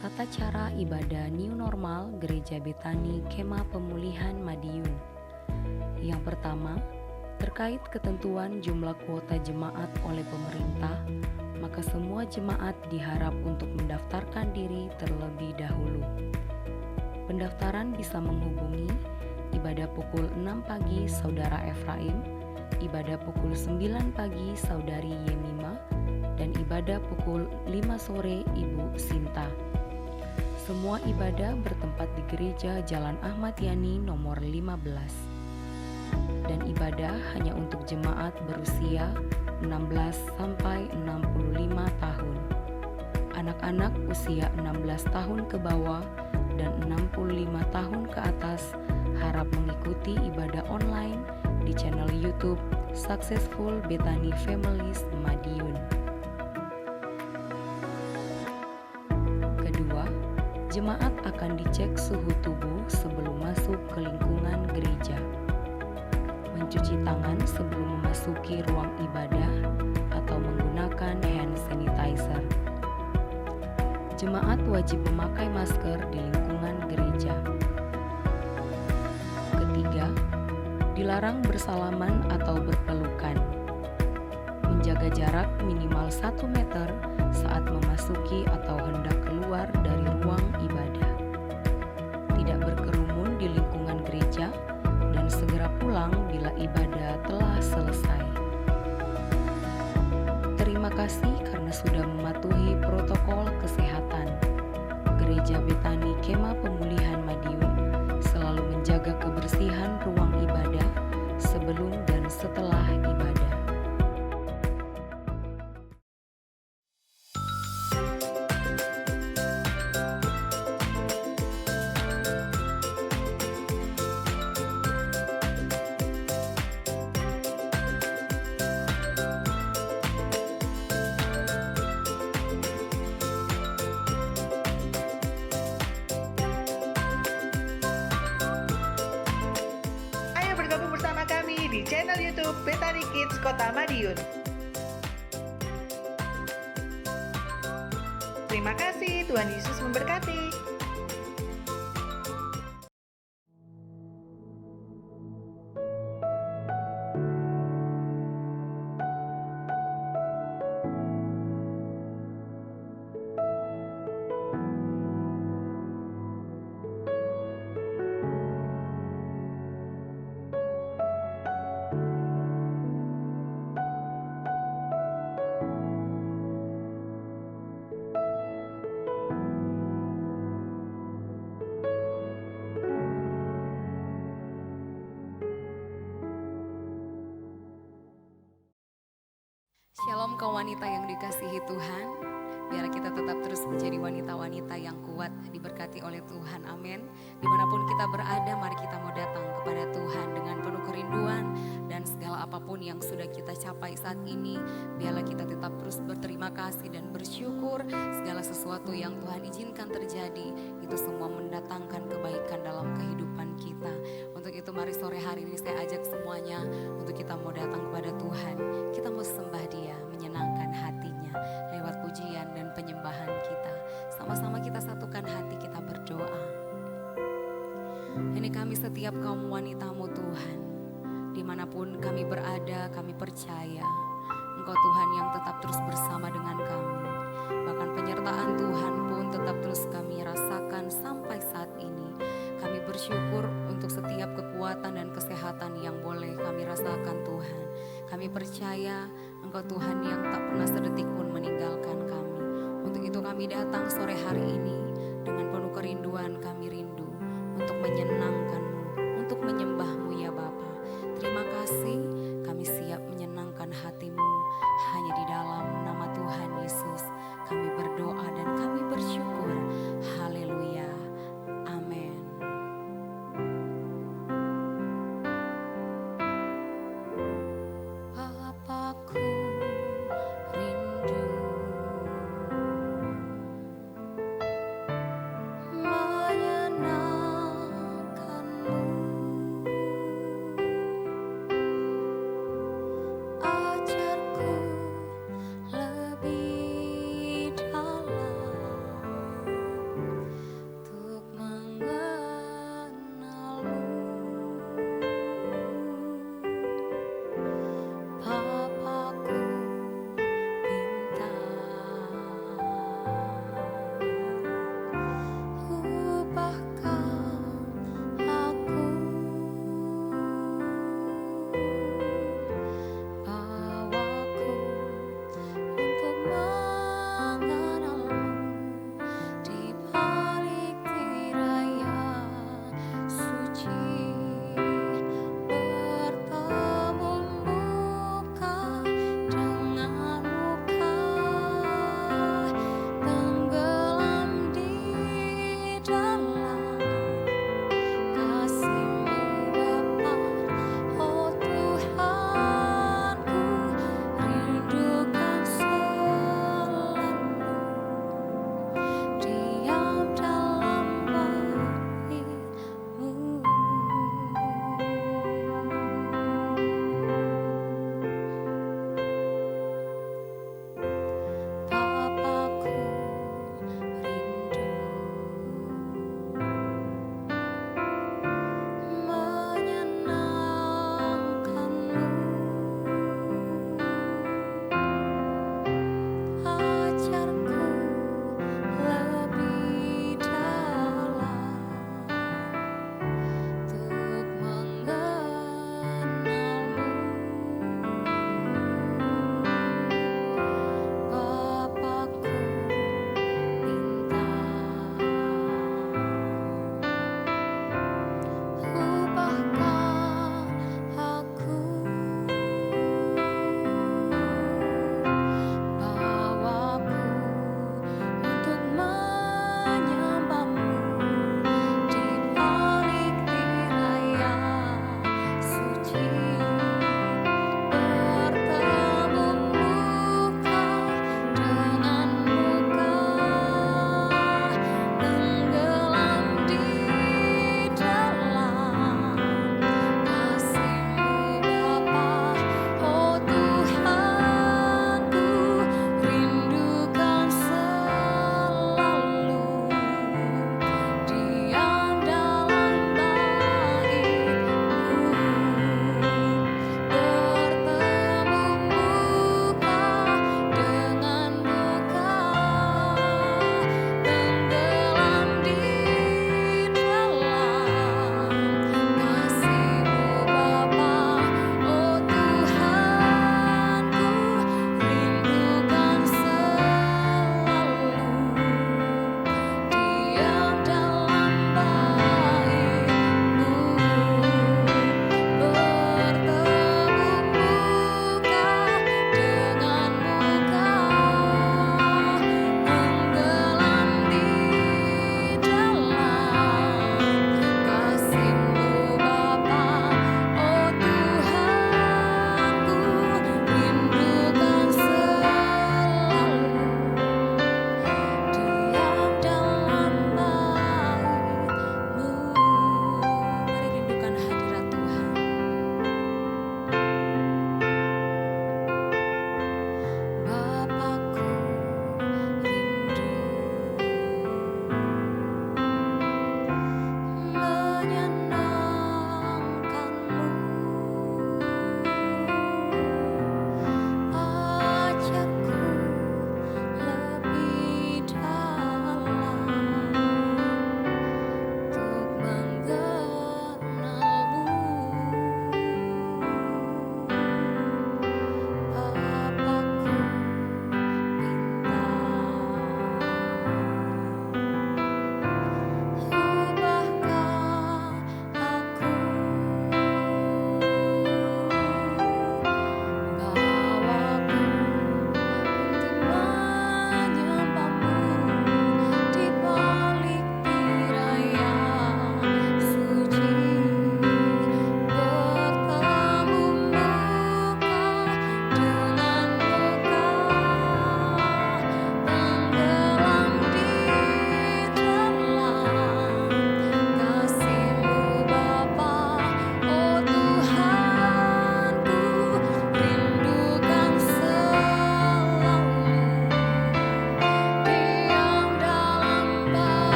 Tata cara ibadah New Normal Gereja Betani Kemah Pemulihan Madiun. Yang pertama, terkait ketentuan jumlah kuota jemaat oleh pemerintah, maka semua jemaat diharap untuk mendaftarkan diri terlebih dahulu. Pendaftaran bisa menghubungi ibadah pukul 6 pagi Saudara Efraim, ibadah pukul 9 pagi Saudari Yemima, dan ibadah pukul 5 sore Ibu Sinta. Semua ibadah bertempat di Gereja Jalan Ahmad Yani nomor 15. Dan ibadah hanya untuk jemaat berusia 16 sampai 65 tahun. Anak-anak usia 16 tahun ke bawah dan 65 tahun ke atas harap mengikuti ibadah online di channel YouTube Successful Betani Families Madiun. Kedua, jemaat akan dicek suhu tubuh sebelum masuk ke lingkungan gereja. Mencuci tangan sebelum memasuki ruang ibadah atau menggunakan hand sanitizer. Jemaat wajib memakai masker di lingkungan gereja. Ketiga, dilarang bersalaman atau berpelukan. Menjaga jarak minimal 1 meter saat memasuki atau hendak keluar dari ruang ibadah. Tidak berkerumun di lingkungan gereja dan segera pulang bila ibadah telah selesai. Terima kasih karena sudah mematuhi protokol kesehatan. Gereja Betani Kemah Pemulihan Madiun selalu menjaga kebersihan ruang ibadah sebelum dan setelah ibadah. Ayo bergabung bersama kami di channel YouTube Betani Kids Kota Madiun. Terima kasih, Tuhan Yesus memberkati. Shalom kaum wanita yang dikasihi Tuhan. Biar kita tetap terus menjadi wanita-wanita yang kuat, diberkati oleh Tuhan, amin. Dimanapun kita berada, mari kita mau datang kepada Tuhan dengan penuh kerinduan. Dan segala apapun yang sudah kita capai saat ini, biarlah kita tetap terus berterima kasih dan bersyukur. Segala sesuatu yang Tuhan izinkan terjadi, itu semua mendatangkan kebaikan dalam kehidupan kita. Untuk itu mari sore hari ini saya ajak semuanya untuk kita mau datang kepada Tuhan. Kita mau sembah Dia, menyenangkan hatinya lewat pujian dan penyembahan kita. Sama-sama kita satukan hati, kita berdoa. Ini kami setiap kaum wanita-Mu Tuhan, dimanapun kami berada, kami percaya Engkau Tuhan yang tetap terus bersama dengan kami. Bahkan penyertaan Tuhan pun tetap terus kami rasakan sampai saat ini. Kami bersyukur untuk setiap kekuatan dan kesehatan yang boleh kami rasakan Tuhan. Kami percaya Engkau Tuhan yang tak pernah sedetik pun meninggalkan kami. Untuk itu kami datang sore hari ini dengan penuh kerinduan, kami rindu untuk menyenangkan-Mu, untuk menyembah-Mu ya Bapa. Terima kasih, kami siap menyenangkan hati-Mu. Hanya di dalam nama Tuhan Yesus kami berdoa dan kami bersyukur. Haleluya. Amin. Bapakku rindu menyenangkan-Mu. Ajar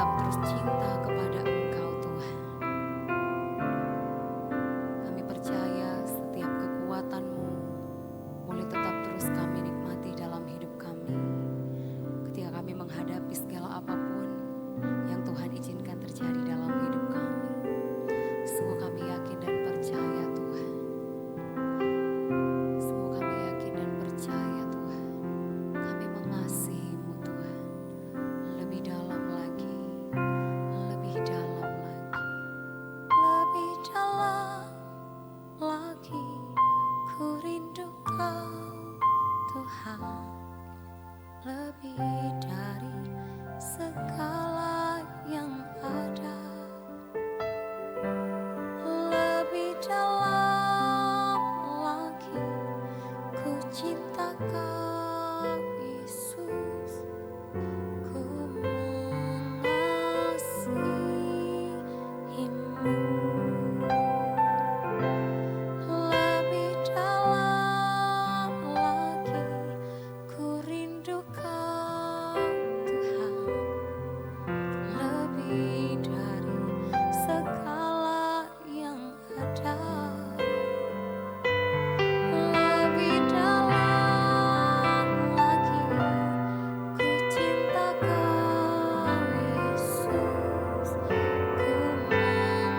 tetap terus cinta kepada Engkau Tuhan. Kami percaya setiap kekuatan-Mu boleh tetap terus kami nikmati dalam hidup kami. Ketika kami menghadapi segala apapun yang Tuhan izinkan terjadi dalam hidup kami. Sungguh kami yakin dan percaya Tuhan. Sungguh kami yakin dan percaya Tuhan. Kami mengasihi-Mu Tuhan. Lebih dalam lagi. Lebih dalam lagi. Lebih dalam lagi. Ku rindu Kau Tuhan. Lebih dari segala yang ada. Lebih dalam lagi ku cinta Kau Yesus. Ku mengasihi-Mu. Lebih dalam lagi ku rindu Kau Tuhan. Lebih dari segala yang ada. Lebih dalam lagi ku cinta Kau Yesus. Ku mengasihi-Mu.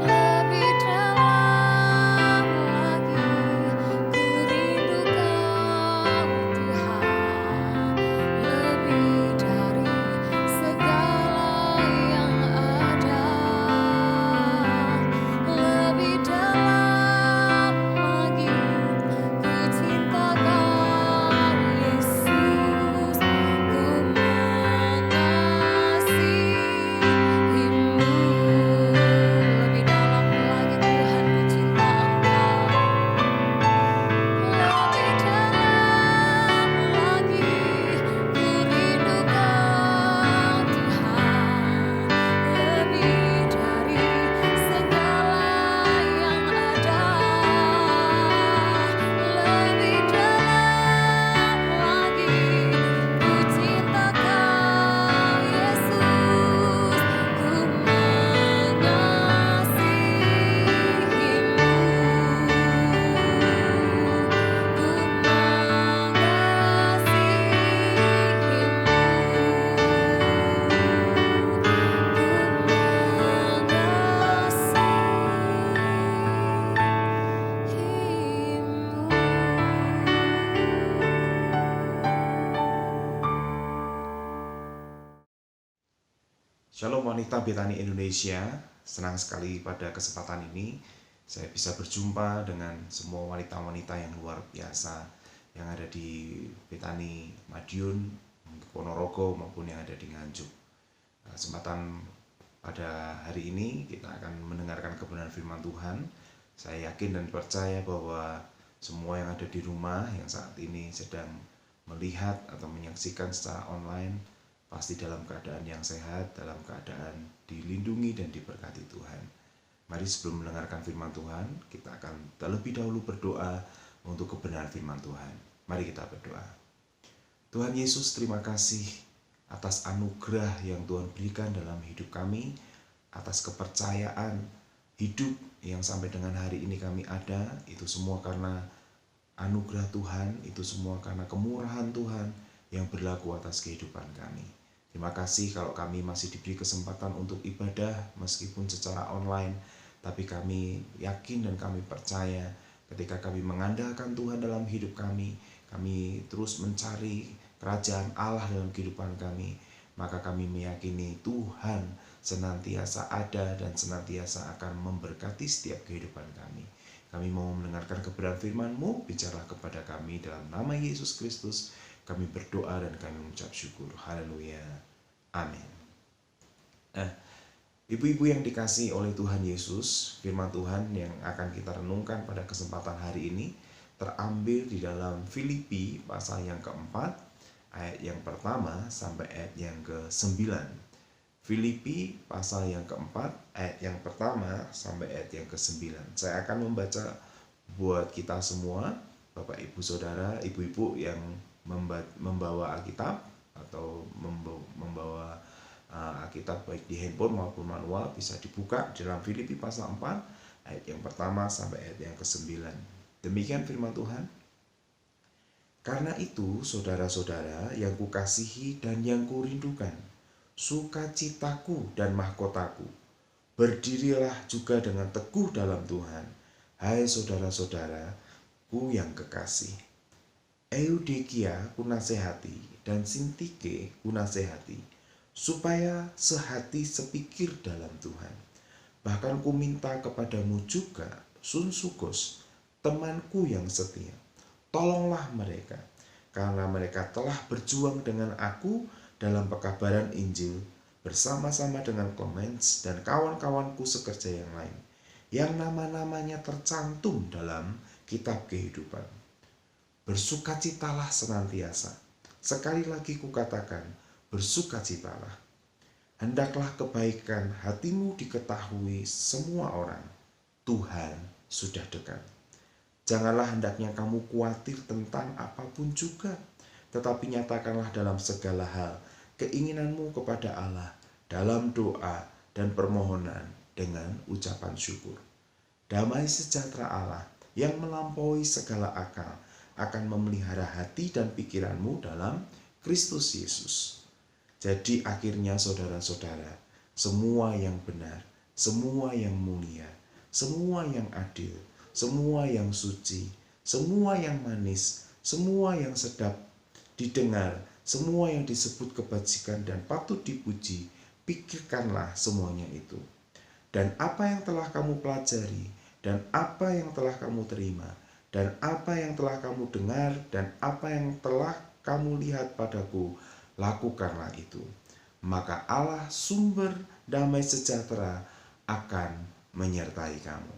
Lebih dalam lagi ku rindu Kau Tuhan. Lebih dari segala yang ada. Lebih dalam lagi ku cinta Kau Yesus. Ku mengasihi-Mu. Lebih dalam lagi Tuhan ku cinta Engkau. Lebih dalam lagi ku rindu Kau Tuhan. Lebih dari segala yang ada. Lebih dalam lagi ku cinta Kau Yesus. Ku Shalom wanita Betani Indonesia, senang sekali pada kesempatan ini saya bisa berjumpa dengan semua wanita-wanita yang luar biasa yang ada di Betani Madiun, Ponorogo maupun yang ada di Nganjuk. Kesempatan pada hari ini kita akan mendengarkan kebenaran firman Tuhan. Saya yakin dan percaya bahwa semua yang ada di rumah yang saat ini sedang melihat atau menyaksikan secara online pasti dalam keadaan yang sehat, dalam keadaan dilindungi dan diberkati Tuhan. Mari sebelum mendengarkan firman Tuhan, kita akan terlebih dahulu berdoa untuk kebenaran firman Tuhan. Mari kita berdoa. Tuhan Yesus, terima kasih atas anugerah yang Tuhan berikan dalam hidup kami, atas kepercayaan hidup yang sampai dengan hari ini kami ada. Itu semua karena anugerah Tuhan, itu semua karena kemurahan Tuhan yang berlaku atas kehidupan kami. Terima kasih kalau kami masih diberi kesempatan untuk ibadah meskipun secara online, tapi kami yakin dan kami percaya ketika kami mengandalkan Tuhan dalam hidup kami terus mencari kerajaan Allah dalam kehidupan kami, maka kami meyakini Tuhan senantiasa ada dan senantiasa akan memberkati setiap kehidupan kami. Kami mau mendengarkan kebenaran firman-Mu, bicaralah kepada kami dalam nama Yesus Kristus. Kami berdoa dan kami mengucap syukur. Haleluya. Amin. Ibu-ibu yang dikasihi oleh Tuhan Yesus, firman Tuhan yang akan kita renungkan pada kesempatan hari ini terambil di dalam Filipi pasal yang keempat, ayat yang pertama sampai ayat yang ke-9. Filipi pasal yang keempat, ayat yang pertama sampai ayat yang ke-9. Saya akan membaca buat kita semua Bapak Ibu Saudara, ibu-ibu yang membawa Alkitab atau membawa Alkitab baik di handphone maupun manual, bisa dibuka dalam Filipi pasal 4 ayat yang pertama sampai ayat yang ke-9. Demikian firman Tuhan. Karena itu, saudara-saudara yang kukasihi dan yang kurindukan, sukacitaku dan mahkotaku, berdirilah juga dengan teguh dalam Tuhan, hai saudara-saudaraku yang kekasih. Eudikia kunasehati dan Sintike kunasehati, supaya sehati sepikir dalam Tuhan. Bahkan kuminta kepadamu juga, Sunsukos, temanku yang setia, tolonglah mereka, karena mereka telah berjuang dengan aku dalam pekabaran Injil bersama-sama dengan Clemens dan kawan-kawanku sekerja yang lain, yang nama-namanya tercantum dalam kitab kehidupan. Bersukacitalah senantiasa. Sekali lagi kukatakan, bersukacitalah. Hendaklah kebaikan hatimu diketahui semua orang. Tuhan sudah dekat. Janganlah hendaknya kamu khawatir tentang apapun juga, tetapi nyatakanlah dalam segala hal keinginanmu kepada Allah dalam doa dan permohonan dengan ucapan syukur. Damai sejahtera Allah yang melampaui segala akal akan memelihara hati dan pikiranmu dalam Kristus Yesus. Jadi akhirnya saudara-saudara, semua yang benar, semua yang mulia, semua yang adil, semua yang suci, semua yang manis, semua yang sedap didengar, semua yang disebut kebajikan dan patut dipuji, pikirkanlah semuanya itu. Dan apa yang telah kamu pelajari, dan apa yang telah kamu terima, dan apa yang telah kamu dengar, dan apa yang telah kamu lihat padaku, lakukanlah itu. Maka Allah sumber damai sejahtera akan menyertai kamu.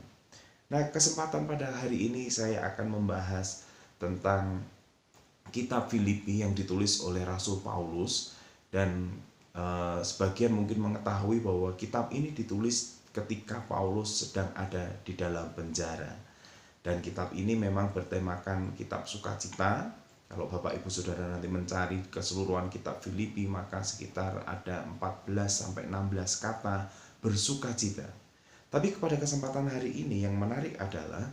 Nah, kesempatan pada hari ini saya akan membahas tentang kitab Filipi yang ditulis oleh Rasul Paulus, dan sebagian mungkin mengetahui bahwa kitab ini ditulis ketika Paulus sedang ada di dalam penjara. Dan kitab ini memang bertemakan kitab sukacita. Kalau Bapak Ibu Saudara nanti mencari keseluruhan kitab Filipi, maka sekitar ada 14-16 kata bersukacita. Tapi pada kesempatan hari ini yang menarik adalah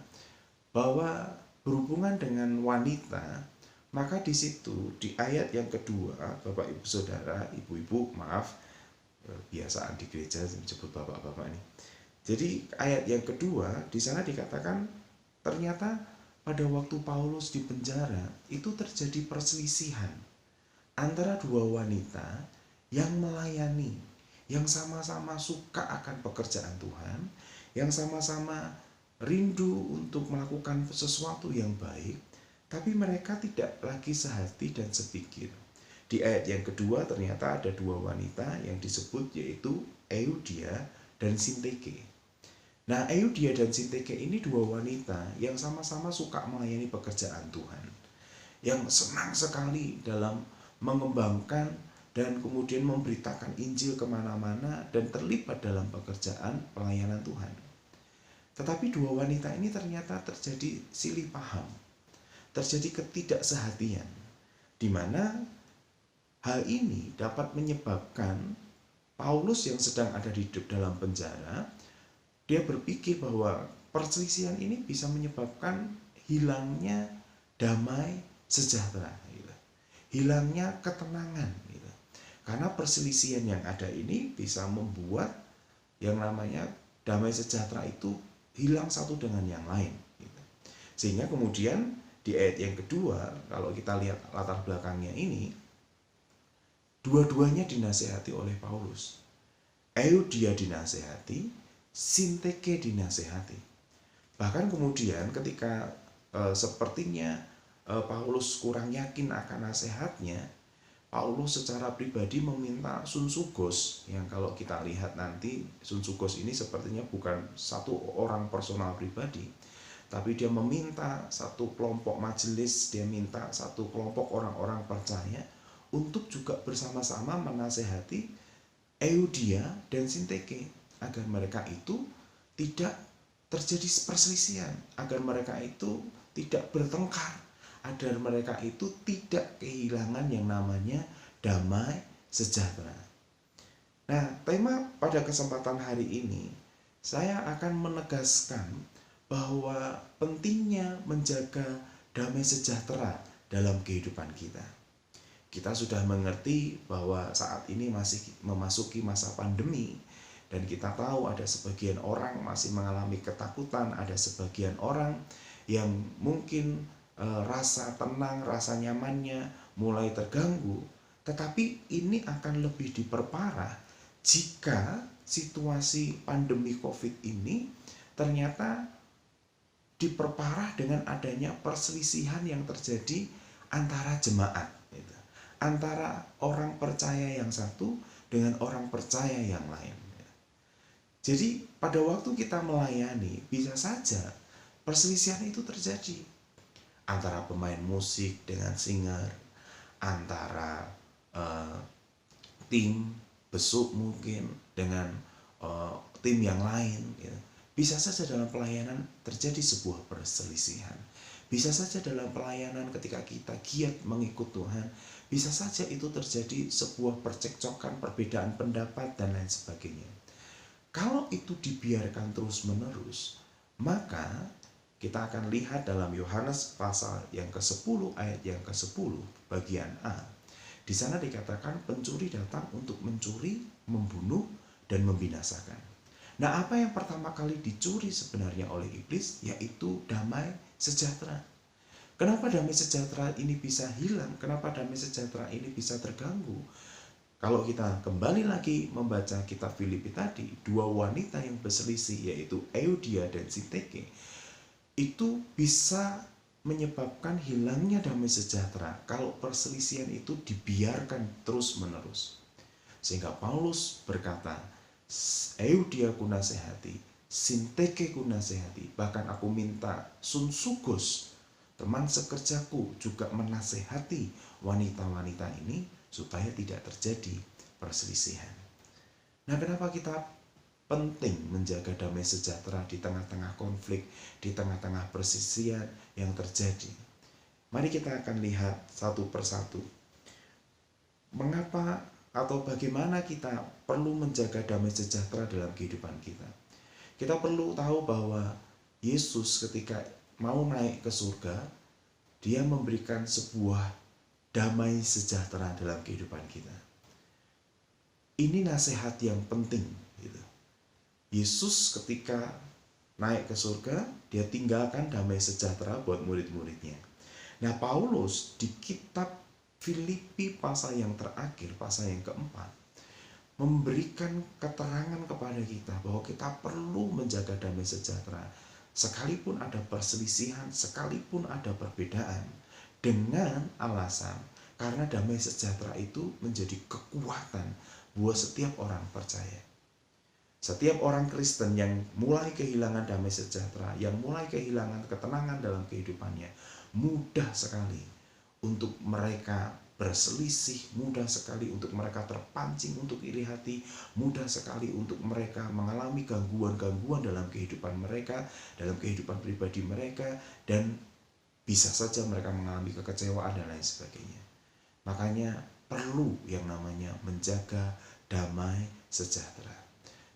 bahwa berhubungan dengan wanita, maka di situ di ayat yang kedua, Bapak Ibu Saudara, ibu-ibu, maaf, biasaan di gereja disebut bapak-bapak ini. Jadi ayat yang kedua di sana dikatakan ternyata pada waktu Paulus di penjara itu terjadi perselisihan antara dua wanita yang melayani, yang sama-sama suka akan pekerjaan Tuhan, yang sama-sama rindu untuk melakukan sesuatu yang baik, tapi mereka tidak lagi sehati dan sepikir. Di ayat yang kedua ternyata ada dua wanita yang disebut, yaitu Eudia dan Sintike. Nah, Eudia dan Sintike ini dua wanita yang sama-sama suka melayani pekerjaan Tuhan, yang senang sekali dalam mengembangkan dan kemudian memberitakan Injil kemana-mana dan terlibat dalam pekerjaan pelayanan Tuhan. Tetapi dua wanita ini ternyata terjadi silih paham, terjadi ketidaksehatian, di mana hal ini dapat menyebabkan Paulus yang sedang ada di dalam penjara, dia berpikir bahwa perselisihan ini bisa menyebabkan hilangnya damai sejahtera, hilangnya ketenangan. Karena perselisihan yang ada ini bisa membuat yang namanya damai sejahtera itu hilang satu dengan yang lain. Sehingga kemudian di ayat yang kedua, kalau kita lihat latar belakangnya ini, dua-duanya dinasehati oleh Paulus. Eudia dinasehati, Sintike dinasehati. Bahkan kemudian ketika sepertinya Paulus kurang yakin akan nasihatnya, Paulus secara pribadi meminta Sunsukos, yang kalau kita lihat nanti Sunsukos ini sepertinya bukan satu orang personal pribadi, tapi dia meminta satu kelompok majelis, dia minta satu kelompok orang-orang percaya untuk juga bersama-sama menasehati Eudia dan Sintike, agar mereka itu tidak terjadi perselisihan, agar mereka itu tidak bertengkar, agar mereka itu tidak kehilangan yang namanya damai sejahtera. Nah, tema pada kesempatan hari ini saya akan menegaskan bahwa pentingnya menjaga damai sejahtera dalam kehidupan kita. Kita sudah mengerti bahwa saat ini masih memasuki masa pandemi, dan kita tahu ada sebagian orang masih mengalami ketakutan, ada sebagian orang yang mungkin rasa tenang, rasa nyamannya mulai terganggu. Tetapi ini akan lebih diperparah jika situasi pandemi COVID ini ternyata diperparah dengan adanya perselisihan yang terjadi antara jemaat, antara orang percaya yang satu dengan orang percaya yang lain. Jadi pada waktu kita melayani, bisa saja perselisihan itu terjadi antara pemain musik dengan singer, antara tim besuk mungkin dengan tim yang lain. Bisa saja dalam pelayanan terjadi sebuah perselisihan. Bisa saja dalam pelayanan ketika kita giat mengikut Tuhan, bisa saja itu terjadi sebuah percekcokan, perbedaan pendapat, dan lain sebagainya. Kalau itu dibiarkan terus-menerus, maka kita akan lihat dalam Yohanes pasal yang ke-10 ayat yang ke-10 bagian A. Di sana dikatakan pencuri datang untuk mencuri, membunuh, dan membinasakan. Nah, apa yang pertama kali dicuri sebenarnya oleh iblis, yaitu damai sejahtera. Kenapa damai sejahtera ini bisa hilang? Kenapa damai sejahtera ini bisa terganggu? Kalau kita kembali lagi membaca kitab Filipi tadi, dua wanita yang berselisih yaitu Euodia dan Sinteke, itu bisa menyebabkan hilangnya damai sejahtera kalau perselisihan itu dibiarkan terus-menerus. Sehingga Paulus berkata, Euodia ku nasihati, Sinteke ku nasihati, bahkan aku minta Sunsugos, teman sekerjaku, juga menasehati wanita-wanita ini supaya tidak terjadi perselisihan. Nah, kenapa kita penting menjaga damai sejahtera di tengah-tengah konflik, di tengah-tengah perselisihan yang terjadi? Mari kita akan lihat satu persatu. Mengapa atau bagaimana kita perlu menjaga damai sejahtera dalam kehidupan kita? Kita perlu tahu bahwa Yesus ketika mau naik ke surga, dia memberikan sebuah damai sejahtera dalam kehidupan kita. Ini nasihat yang penting. Yesus ketika naik ke surga, dia tinggalkan damai sejahtera buat murid-muridnya. Nah, Paulus di kitab Filipi pasal yang terakhir, pasal yang keempat, memberikan keterangan kepada kita bahwa kita perlu menjaga damai sejahtera. Sekalipun ada perselisihan, sekalipun ada perbedaan, dengan alasan karena damai sejahtera itu menjadi kekuatan buat setiap orang percaya. Setiap orang Kristen yang mulai kehilangan damai sejahtera, yang mulai kehilangan ketenangan dalam kehidupannya, mudah sekali untuk mereka berselisih, mudah sekali untuk mereka terpancing untuk iri hati, mudah sekali untuk mereka mengalami gangguan-gangguan dalam kehidupan mereka, dalam kehidupan pribadi mereka, dan bisa saja mereka mengalami kekecewaan dan lain sebagainya. Makanya perlu yang namanya menjaga damai sejahtera.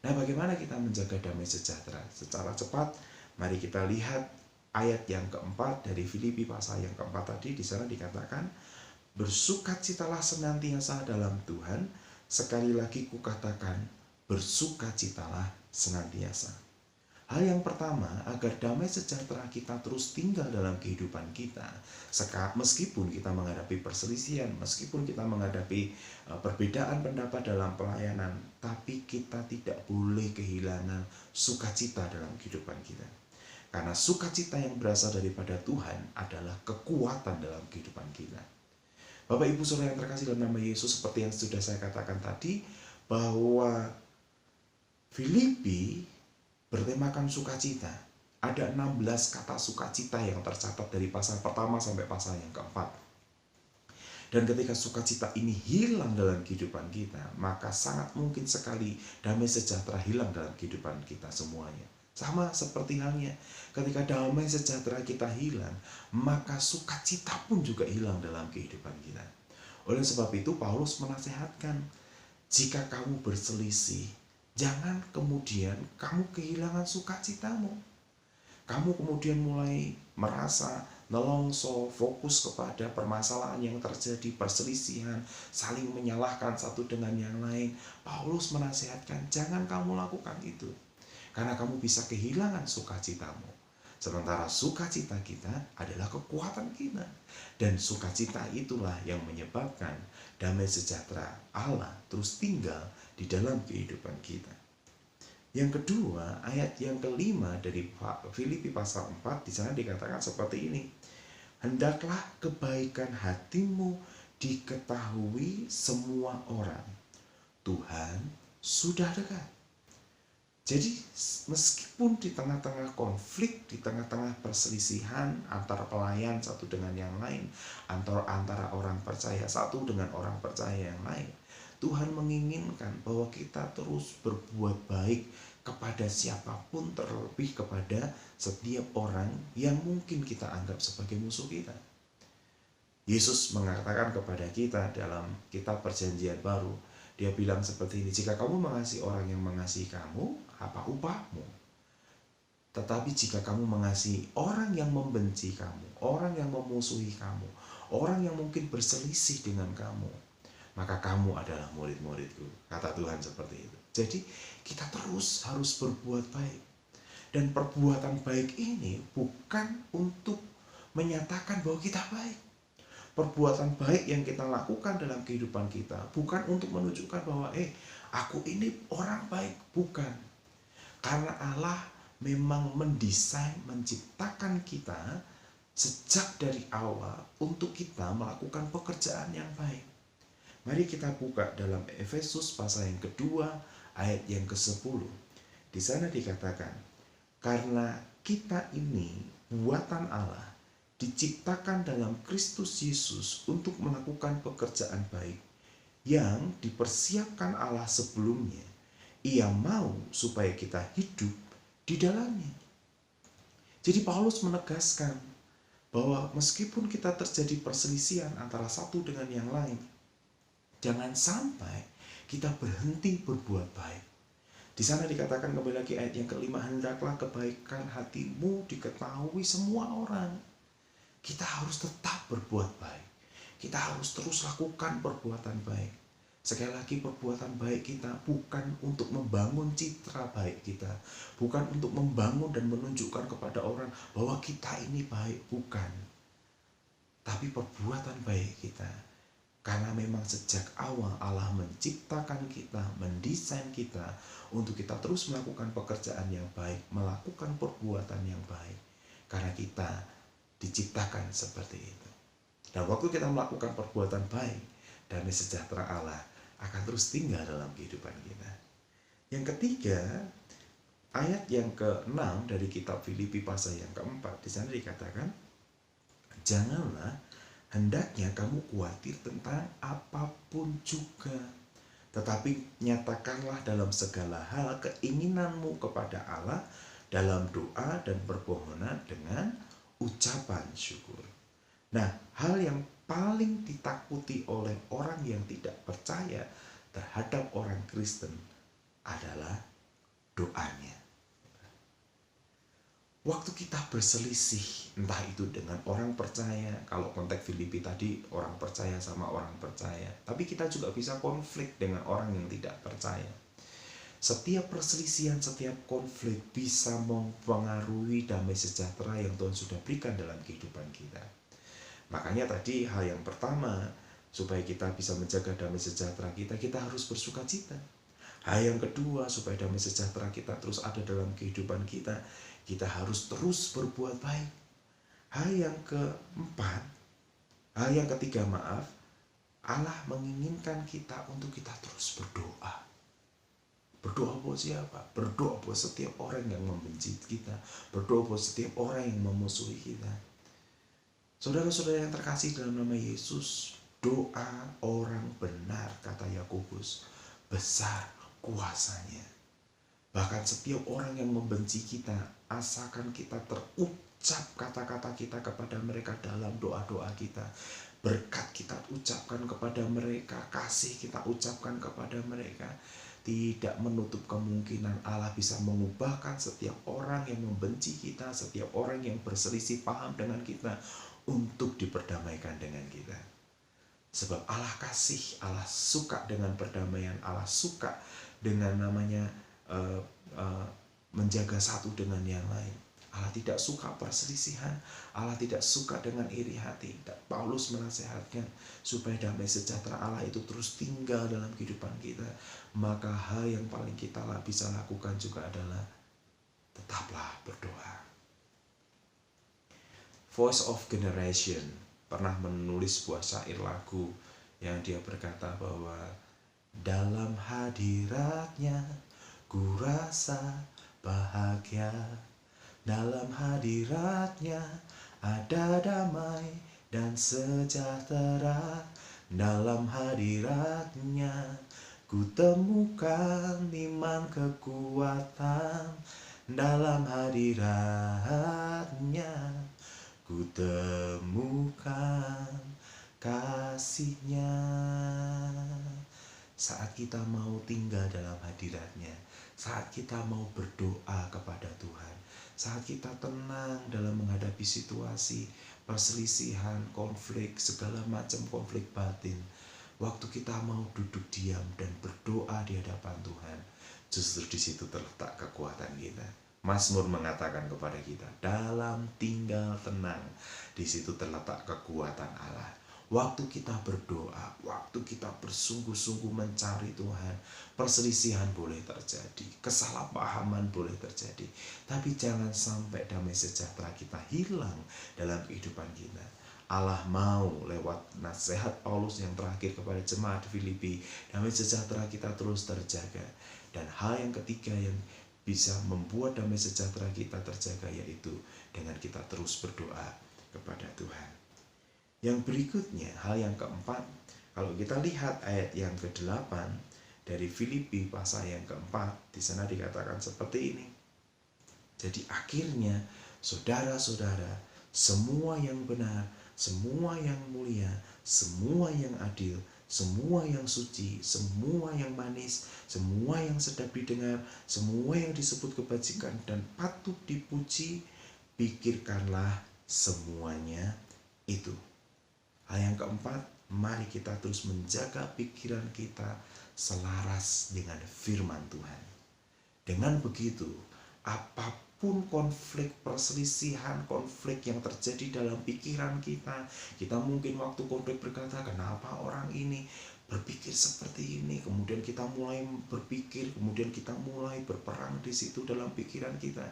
Nah, bagaimana kita menjaga damai sejahtera? Secara cepat, mari kita lihat ayat yang keempat dari Filipi pasal yang keempat tadi. Di sana dikatakan, bersukacitalah senantiasa dalam Tuhan. Sekali lagi kukatakan, bersukacitalah senantiasa. Hal yang pertama, agar damai sejahtera kita terus tinggal dalam kehidupan kita, meskipun kita menghadapi perselisihan, meskipun kita menghadapi perbedaan pendapat dalam pelayanan, tapi kita tidak boleh kehilangan sukacita dalam kehidupan kita. Karena sukacita yang berasal daripada Tuhan adalah kekuatan dalam kehidupan kita. Bapak Ibu Saudara yang terkasih dalam nama Yesus, seperti yang sudah saya katakan tadi, bahwa Filipi bertemakan sukacita. Ada 16 kata sukacita yang tercatat dari pasal pertama sampai pasal yang keempat. Dan ketika sukacita ini hilang dalam kehidupan kita, maka sangat mungkin sekali damai sejahtera hilang dalam kehidupan kita semuanya. Sama seperti halnya ketika damai sejahtera kita hilang, maka sukacita pun juga hilang dalam kehidupan kita. Oleh sebab itu Paulus menasihatkan, jika kamu berselisih, jangan kemudian kamu kehilangan sukacitamu. Kamu kemudian mulai merasa nelongso, fokus kepada permasalahan yang terjadi, perselisihan, saling menyalahkan satu dengan yang lain. Paulus menasihatkan, jangan kamu lakukan itu, karena kamu bisa kehilangan sukacitamu. Sementara sukacita kita adalah kekuatan kita. Dan sukacita itulah yang menyebabkan damai sejahtera Allah terus tinggal di dalam kehidupan kita. Yang kedua, ayat yang kelima dari Filipi pasal 4, di sana dikatakan seperti ini. Hendaklah kebaikan hatimu diketahui semua orang. Tuhan sudah dekat. Jadi meskipun di tengah-tengah konflik, di tengah-tengah perselisihan antara pelayan satu dengan yang lain, antara orang percaya satu dengan orang percaya yang lain, Tuhan menginginkan bahwa kita terus berbuat baik kepada siapapun, terlebih kepada setiap orang yang mungkin kita anggap sebagai musuh kita. Yesus mengatakan kepada kita dalam kitab Perjanjian Baru, dia bilang seperti ini, jika kamu mengasihi orang yang mengasihi kamu, apa upahmu? Tetapi jika kamu mengasihi orang yang membenci kamu, orang yang memusuhi kamu, orang yang mungkin berselisih dengan kamu, maka kamu adalah murid-muridku. Kata Tuhan seperti itu. Jadi kita terus harus berbuat baik. Dan perbuatan baik ini bukan untuk menyatakan bahwa kita baik. Perbuatan baik yang kita lakukan dalam kehidupan kita bukan untuk menunjukkan bahwa aku ini orang baik. Bukan. Karena Allah memang mendesain, menciptakan kita sejak dari awal untuk kita melakukan pekerjaan yang baik. Mari kita buka dalam Efesus pasal yang kedua ayat yang ke-10. Di sana dikatakan, karena kita ini buatan Allah, diciptakan dalam Kristus Yesus untuk melakukan pekerjaan baik yang dipersiapkan Allah sebelumnya. Ia mau supaya kita hidup di dalamnya. Jadi Paulus menegaskan bahwa meskipun kita terjadi perselisihan antara satu dengan yang lain, jangan sampai kita berhenti berbuat baik. Di sana dikatakan kembali lagi ayat yang kelima, hendaklah kebaikan hatimu diketahui semua orang. Kita harus tetap berbuat baik. Kita harus terus lakukan perbuatan baik. Sekali lagi, perbuatan baik kita bukan untuk membangun citra baik kita, bukan untuk membangun dan menunjukkan kepada orang bahwa kita ini baik, bukan. Tapi perbuatan baik kita, karena memang sejak awal Allah menciptakan kita, mendesain kita untuk kita terus melakukan pekerjaan yang baik, melakukan perbuatan yang baik. Karena kita diciptakan seperti itu. Dan waktu kita melakukan perbuatan baik, damai sejahtera Allah akan terus tinggal dalam kehidupan kita. Yang ketiga, ayat yang ke-6 dari kitab Filipi pasal yang ke-4, di sana dikatakan, janganlah hendaknya kamu khawatir tentang apapun juga, tetapi nyatakanlah dalam segala hal keinginanmu kepada Allah dalam doa dan permohonan dengan ucapan syukur. Nah, hal yang paling ditakuti oleh orang yang tidak percaya terhadap orang Kristen adalah doanya. Waktu kita berselisih, entah itu dengan orang percaya, kalau konteks Filipi tadi orang percaya sama orang percaya, tapi kita juga bisa konflik dengan orang yang tidak percaya. Setiap perselisihan, setiap konflik bisa mempengaruhi damai sejahtera yang Tuhan sudah berikan dalam kehidupan kita. Makanya tadi hal yang pertama, supaya kita bisa menjaga damai sejahtera kita, kita harus bersuka cita. Hal yang kedua, supaya damai sejahtera kita terus ada dalam kehidupan kita harus terus berbuat baik. Hal yang ketiga, Allah menginginkan kita untuk kita terus berdoa. Berdoa buat siapa? Berdoa buat setiap orang yang membenci kita. Berdoa buat setiap orang yang memusuhi kita. Saudara-saudara yang terkasih dalam nama Yesus, doa orang benar, kata Yakobus, besar kuasanya. Bahkan setiap orang yang membenci kita, asalkan kita terucap kata-kata kita kepada mereka dalam doa-doa kita, berkat kita ucapkan kepada mereka, kasih kita ucapkan kepada mereka, tidak menutup kemungkinan Allah bisa mengubahkan setiap orang yang membenci kita, setiap orang yang berselisih paham dengan kita, untuk diperdamaikan dengan kita. Sebab Allah kasih, Allah suka dengan perdamaian, Allah suka dengan namanya menjaga satu dengan yang lain. Allah tidak suka perselisihan, Allah tidak suka dengan iri hati. Dan Paulus menasihatkan supaya damai sejahtera Allah itu terus tinggal dalam kehidupan kita. Maka hal yang paling kita bisa lakukan juga adalah tetaplah berdoa. Voice of Generation pernah menulis sebuah syair lagu yang dia berkata bahwa dalam hadiratnya ku rasa bahagia, dalam hadiratnya ada damai dan sejahtera, dalam hadiratnya ku temukan iman kekuatan, dalam hadiratnya ku temukan kasihnya. Saat kita mau tinggal dalam hadiratnya, saat kita mau berdoa kepada Tuhan, saat kita tenang dalam menghadapi situasi perselisihan, konflik, segala macam konflik batin, waktu kita mau duduk diam dan berdoa di hadapan Tuhan, justru di situ terletak kekuatan kita. Mazmur mengatakan kepada kita, dalam tinggal tenang, di situ terletak kekuatan Allah. Waktu kita berdoa, waktu kita bersungguh-sungguh mencari Tuhan, perselisihan boleh terjadi, kesalahpahaman boleh terjadi, tapi jangan sampai damai sejahtera kita hilang dalam kehidupan kita. Allah mau lewat nasihat Paulus yang terakhir kepada jemaat Filipi, damai sejahtera kita terus terjaga. Dan hal yang ketiga yang bisa membuat damai sejahtera kita terjaga, yaitu dengan kita terus berdoa kepada Tuhan. Yang berikutnya, hal yang keempat, kalau kita lihat ayat yang ke-8 dari Filipi pasal yang keempat, di sana dikatakan seperti ini. Jadi akhirnya, saudara-saudara, semua yang benar, semua yang mulia, semua yang adil, semua yang suci, semua yang manis, semua yang sedap didengar, semua yang disebut kebajikan dan patut dipuji, pikirkanlah semuanya itu. Hal yang keempat, mari kita terus menjaga pikiran kita selaras dengan firman Tuhan. Dengan begitu, apapun konflik perselisihan, konflik yang terjadi dalam pikiran kita mungkin waktu konflik berkata, kenapa orang ini berpikir seperti ini? Kemudian kita mulai berpikir, kemudian kita mulai berperang di situ dalam pikiran kita.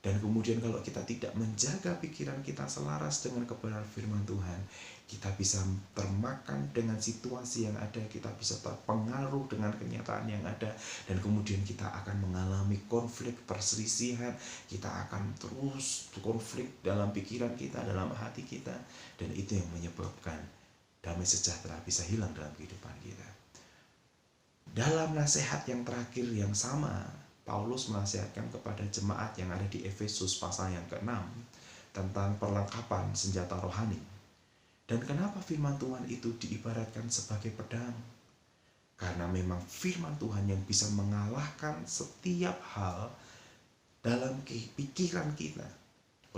Dan kemudian kalau kita tidak menjaga pikiran kita selaras dengan kebenaran firman Tuhan, kita bisa termakan dengan situasi yang ada, kita bisa terpengaruh dengan kenyataan yang ada, dan kemudian kita akan mengalami konflik perselisihan, kita akan terus konflik dalam pikiran kita, dalam hati kita, dan itu yang menyebabkan damai sejahtera bisa hilang dalam kehidupan kita. Dalam nasihat yang terakhir yang sama, Paulus menasihatkan kepada jemaat yang ada di Efesus pasal yang ke-6 tentang perlengkapan senjata rohani. Dan kenapa firman Tuhan itu diibaratkan sebagai pedang? Karena memang firman Tuhan yang bisa mengalahkan setiap hal dalam pikiran kita.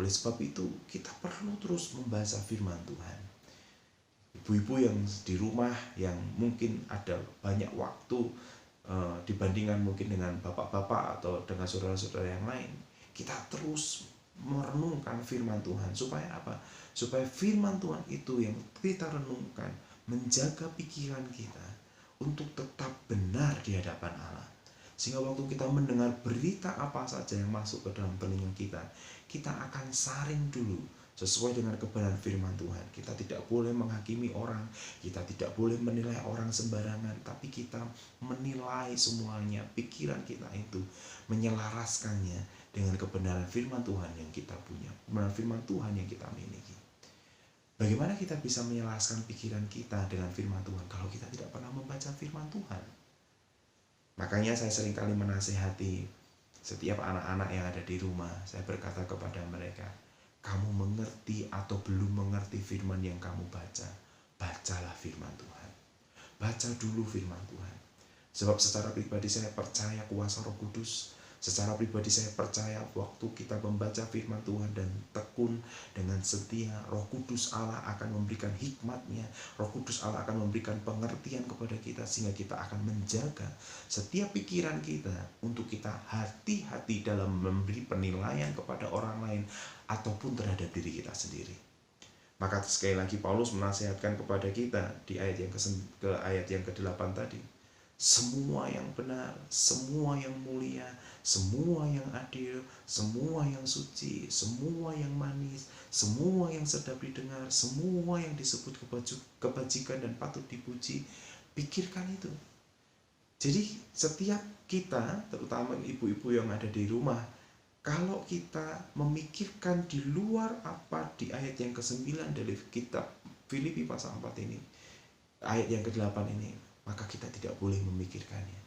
Oleh sebab itu, kita perlu terus membaca firman Tuhan. Ibu-ibu yang di rumah yang mungkin ada banyak waktu dibandingkan mungkin dengan bapak-bapak atau dengan saudara-saudara yang lain, kita terus merenungkan firman Tuhan. Supaya apa? Supaya firman Tuhan itu yang kita renungkan menjaga pikiran kita untuk tetap benar di hadapan Allah. Sehingga waktu kita mendengar berita apa saja yang masuk ke dalam telinga kita, kita akan saring dulu sesuai dengan kebenaran firman Tuhan. Kita tidak boleh menghakimi orang, kita tidak boleh menilai orang sembarangan, tapi kita menilai semuanya, pikiran kita itu menyelaraskannya dengan kebenaran firman Tuhan yang kita punya, kebenaran firman Tuhan yang kita miliki. Bagaimana kita bisa menyelaraskan pikiran kita dengan firman Tuhan kalau kita tidak pernah membaca firman Tuhan? Makanya saya seringkali menasihati Setiap anak-anak yang ada di rumah, saya berkata kepada mereka, kamu mengerti atau belum mengerti firman yang kamu baca, bacalah firman Tuhan. Baca dulu firman Tuhan. Sebab secara pribadi saya percaya kuasa Roh Kudus. Secara pribadi saya percaya waktu kita membaca firman Tuhan dan tekun dengan setia, Roh Kudus Allah akan memberikan hikmatnya. Roh Kudus Allah akan memberikan pengertian kepada kita sehingga kita akan menjaga setiap pikiran kita untuk kita hati-hati dalam memberi penilaian kepada orang lain ataupun terhadap diri kita sendiri. Maka sekali lagi Paulus menasihatkan kepada kita di ayat yang ke-8 tadi. Semua yang benar, semua yang mulia, semua yang adil, semua yang suci, semua yang manis, semua yang sedap didengar, semua yang disebut kebajikan dan patut dipuji, pikirkan itu. Jadi setiap kita, terutama ibu-ibu yang ada di rumah, kalau kita memikirkan di luar apa di ayat yang ke-9 dari kitab Filipi pasal 4 ini, ayat yang ke-8 ini, maka kita tidak boleh memikirkannya.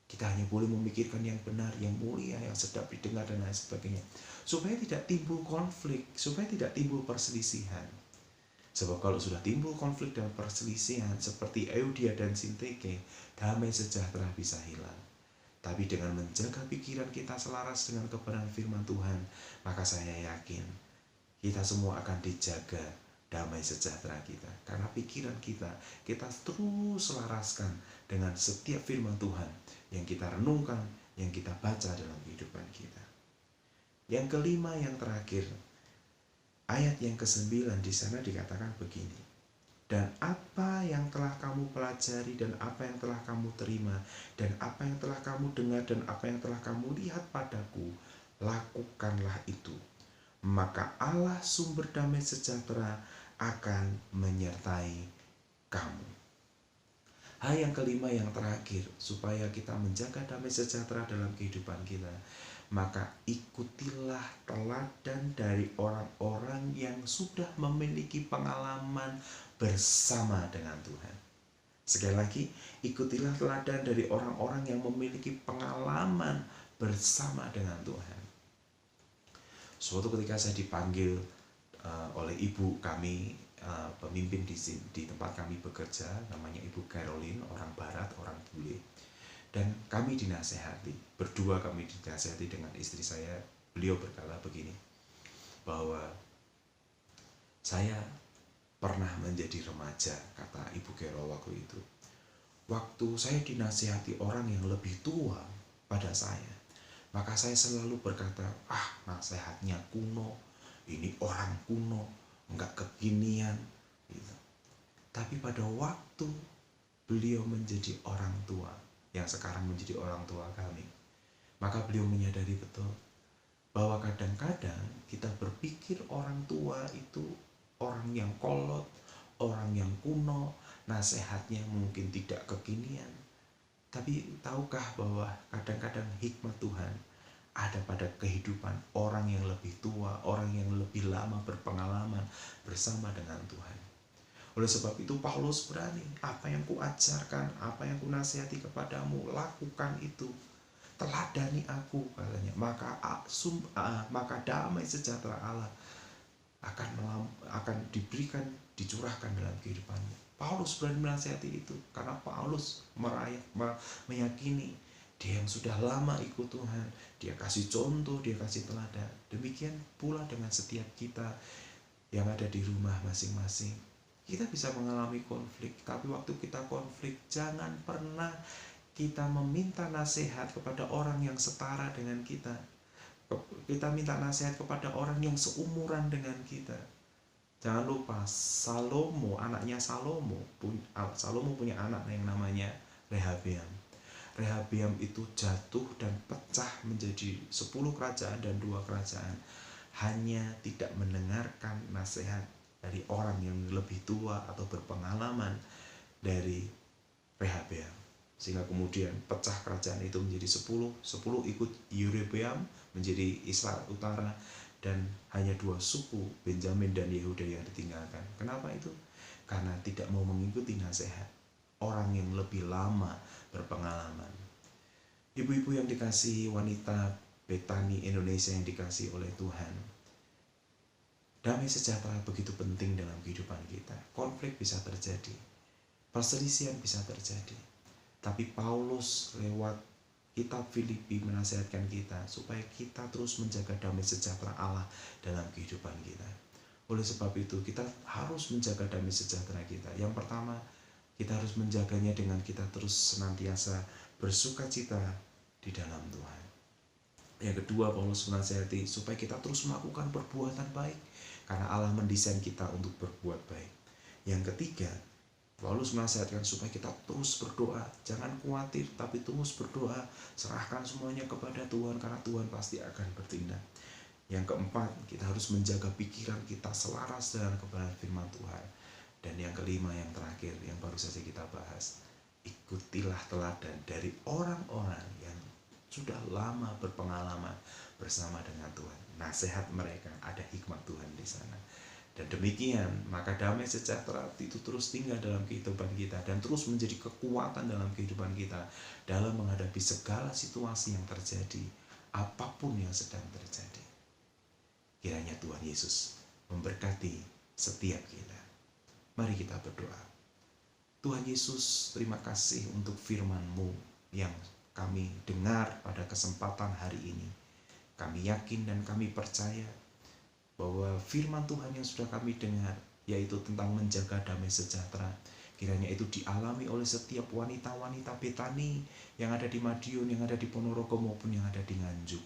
Kita hanya boleh memikirkan yang benar, yang mulia, yang sedap didengar dan lain sebagainya. Supaya tidak timbul konflik, supaya tidak timbul perselisihan. Sebab kalau sudah timbul konflik dan perselisihan seperti Euodia dan Sintike, damai sejahtera bisa hilang. Tapi dengan menjaga pikiran kita selaras dengan kebenaran firman Tuhan, maka saya yakin kita semua akan dijaga damai sejahtera kita. Karena pikiran kita terus selaraskan dengan setiap firman Tuhan yang kita renungkan, yang kita baca dalam kehidupan kita. Yang kelima, yang terakhir, ayat yang ke-9 di sana dikatakan begini. Dan apa yang telah kamu pelajari dan apa yang telah kamu terima dan apa yang telah kamu dengar dan apa yang telah kamu lihat padaku, lakukanlah itu. Maka Allah sumber damai sejahtera akan menyertai kamu. Hal yang kelima, yang terakhir, supaya kita menjaga damai sejahtera dalam kehidupan kita, maka ikutilah teladan dari orang-orang yang sudah memiliki pengalaman bersama dengan Tuhan. Sekali lagi, ikutilah teladan dari orang-orang yang memiliki pengalaman bersama dengan Tuhan. Suatu ketika saya dipanggil oleh ibu kami, pemimpin di tempat kami bekerja, namanya Ibu Caroline, orang Barat, orang bule. Dan kami dinasehati, berdua kami dinasehati dengan istri saya. Beliau berkata begini, bahwa saya pernah menjadi remaja, kata Ibu Carol waktu itu. Waktu saya dinasehati orang yang lebih tua pada saya, maka saya selalu berkata, nasihatnya kuno, ini orang kuno, enggak kekinian gitu. Tapi pada waktu beliau menjadi orang tua, yang sekarang menjadi orang tua kami, maka beliau menyadari betul bahwa kadang-kadang kita berpikir orang tua itu orang yang kolot, orang yang kuno, nasihatnya mungkin tidak kekinian. Tapi tahukah bahwa kadang-kadang hikmat Tuhan ada pada kehidupan orang yang lebih tua, orang yang lebih lama berpengalaman bersama dengan Tuhan. Oleh sebab itu Paulus berani, apa yang kuajarkan, apa yang kunasihati kepadamu, lakukan itu. Teladani aku, katanya. Maka damai sejahtera Allah akan diberikan, dicurahkan dalam kehidupanmu. Paulus berani menasihati itu karena Paulus meyakini dia yang sudah lama ikut Tuhan, dia kasih contoh, dia kasih teladan. Demikian pula dengan setiap kita yang ada di rumah masing-masing. Kita bisa mengalami konflik, tapi waktu kita konflik, jangan pernah kita meminta nasihat kepada orang yang setara dengan kita. Kita minta nasihat kepada orang yang seumuran dengan kita. Jangan lupa, anaknya Salomo punya anak yang namanya Rehabeam. Rehabeam itu jatuh dan pecah menjadi 10 kerajaan dan 2 kerajaan. Hanya tidak mendengarkan nasihat dari orang yang lebih tua atau berpengalaman dari Rehabeam. Sehingga kemudian pecah kerajaan itu menjadi 10 ikut Yerobeam menjadi Israel Utara, dan hanya 2 suku, Benjamin dan Yehuda, yang ditinggalkan. Kenapa itu? Karena tidak mau mengikuti nasihat orang yang lebih lama berpengalaman. Ibu-ibu yang dikasihi wanita Betani Indonesia yang dikasihi oleh Tuhan, damai sejahtera begitu penting dalam kehidupan kita. Konflik bisa terjadi, perselisihan bisa terjadi, tapi Paulus lewat kitab Filipi menasihatkan kita supaya kita terus menjaga damai sejahtera Allah dalam kehidupan kita. Oleh sebab itu kita harus menjaga damai sejahtera kita. Yang pertama, kita harus menjaganya dengan kita terus senantiasa bersuka cita di dalam Tuhan. Yang kedua, Paulus menasihati supaya kita terus melakukan perbuatan baik karena Allah mendesain kita untuk berbuat baik. Yang ketiga, Paulus menasihatkan supaya kita terus berdoa, jangan khawatir tapi terus berdoa, serahkan semuanya kepada Tuhan karena Tuhan pasti akan bertindak. Yang keempat, kita harus menjaga pikiran kita selaras dengan kebenaran firman Tuhan. Dan yang kelima, yang terakhir, yang baru saja kita bahas, ikutilah teladan dari orang-orang yang sudah lama berpengalaman bersama dengan Tuhan. Nasihat mereka, ada hikmat Tuhan di sana. Dan demikian, maka damai sejahtera itu terus tinggal dalam kehidupan kita dan terus menjadi kekuatan dalam kehidupan kita dalam menghadapi segala situasi yang terjadi, apapun yang sedang terjadi. Kiranya Tuhan Yesus memberkati setiap kita. Mari kita berdoa. Tuhan Yesus, terima kasih untuk firman-Mu yang kami dengar pada kesempatan hari ini. Kami yakin dan kami percaya bahwa firman Tuhan yang sudah kami dengar, yaitu tentang menjaga damai sejahtera, kiranya itu dialami oleh setiap wanita-wanita Betani yang ada di Madiun, yang ada di Ponorogo maupun yang ada di Nganjuk.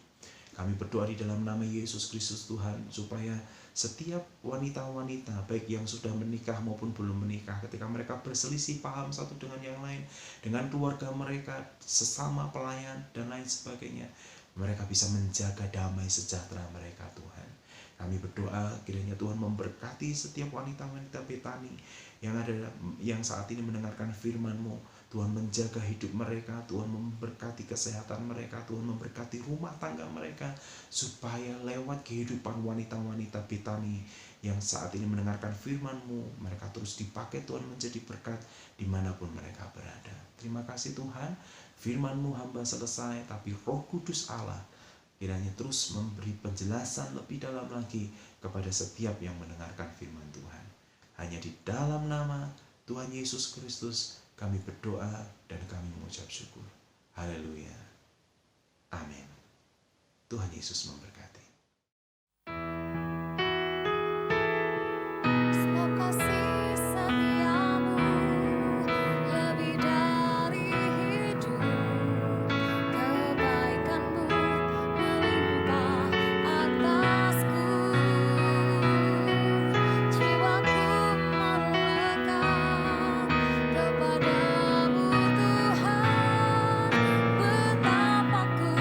Kami berdoa di dalam nama Yesus Kristus Tuhan, supaya setiap wanita-wanita baik yang sudah menikah maupun belum menikah, ketika mereka berselisih paham satu dengan yang lain, dengan keluarga mereka, sesama pelayan dan lain sebagainya, mereka bisa menjaga damai sejahtera mereka Tuhan. Kami berdoa kiranya Tuhan memberkati setiap wanita-wanita Betani yang saat ini mendengarkan firman-Mu. Tuhan menjaga hidup mereka, Tuhan memberkati kesehatan mereka, Tuhan memberkati rumah tangga mereka, supaya lewat kehidupan wanita-wanita Betani yang saat ini mendengarkan firman-Mu, mereka terus dipakai Tuhan menjadi berkat dimanapun mereka berada. Terima kasih Tuhan, firman-Mu hamba selesai, tapi Roh Kudus Allah kiranya terus memberi penjelasan lebih dalam lagi kepada setiap yang mendengarkan firman Tuhan. Hanya di dalam nama Tuhan Yesus Kristus kami berdoa dan kami mengucap syukur. Haleluya. Amin. Tuhan Yesus memberkati. Sebab kasih setiamu lebih dari hidup, kebaikanmu melimpah atasku, jiwaku melekat kepadamu Tuhan, betapa ku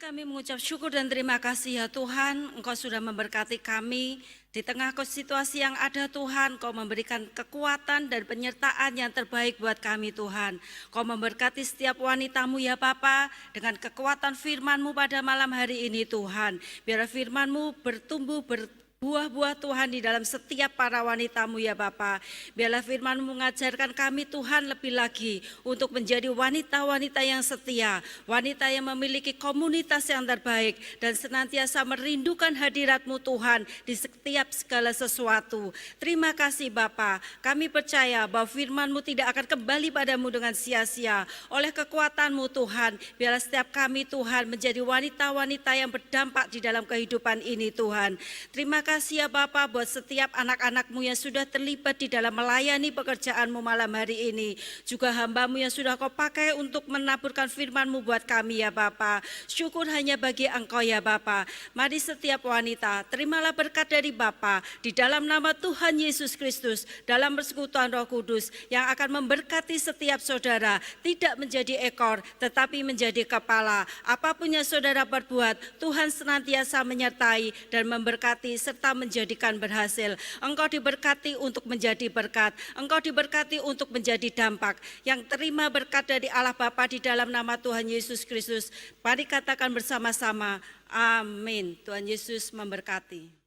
Kami mengucap syukur dan terima kasih ya Tuhan, Engkau sudah memberkati kami di tengah situasi yang ada Tuhan. Engkau memberikan kekuatan dan penyertaan yang terbaik buat kami Tuhan. Engkau memberkati setiap wanitamu ya Bapa dengan kekuatan firman-Mu pada malam hari ini Tuhan. Biar firman-Mu bertumbuh, buah-buah Tuhan di dalam setiap para wanitamu ya Bapa. Biarlah firman mengajarkan kami Tuhan lebih lagi untuk menjadi wanita-wanita yang setia, wanita yang memiliki komunitas yang terbaik dan senantiasa merindukan hadirat-Mu Tuhan di setiap segala sesuatu. Terima kasih Bapa, kami percaya bahwa firman-Mu tidak akan kembali padamu dengan sia-sia. Oleh kekuatan-Mu Tuhan, biarlah setiap kami Tuhan menjadi wanita-wanita yang berdampak di dalam kehidupan ini Tuhan. Terima kasih ya Bapa buat setiap anak-anak-Mu yang sudah terlibat di dalam melayani pekerjaan-Mu malam hari ini. Juga hamba-Mu yang sudah Kau pakai untuk menaburkan firman-Mu buat kami ya Bapa. Syukur hanya bagi Engkau ya Bapa. Mari setiap wanita, terimalah berkat dari Bapa di dalam nama Tuhan Yesus Kristus, dalam persekutuan Roh Kudus yang akan memberkati setiap saudara, tidak menjadi ekor tetapi menjadi kepala. Apapun yang saudara perbuat, Tuhan senantiasa menyertai dan memberkati serta menjadikan berhasil. Engkau diberkati untuk menjadi berkat, engkau diberkati untuk menjadi dampak. Yang terima berkat dari Allah Bapa di dalam nama Tuhan Yesus Kristus, mari katakan bersama-sama, amin. Tuhan Yesus memberkati.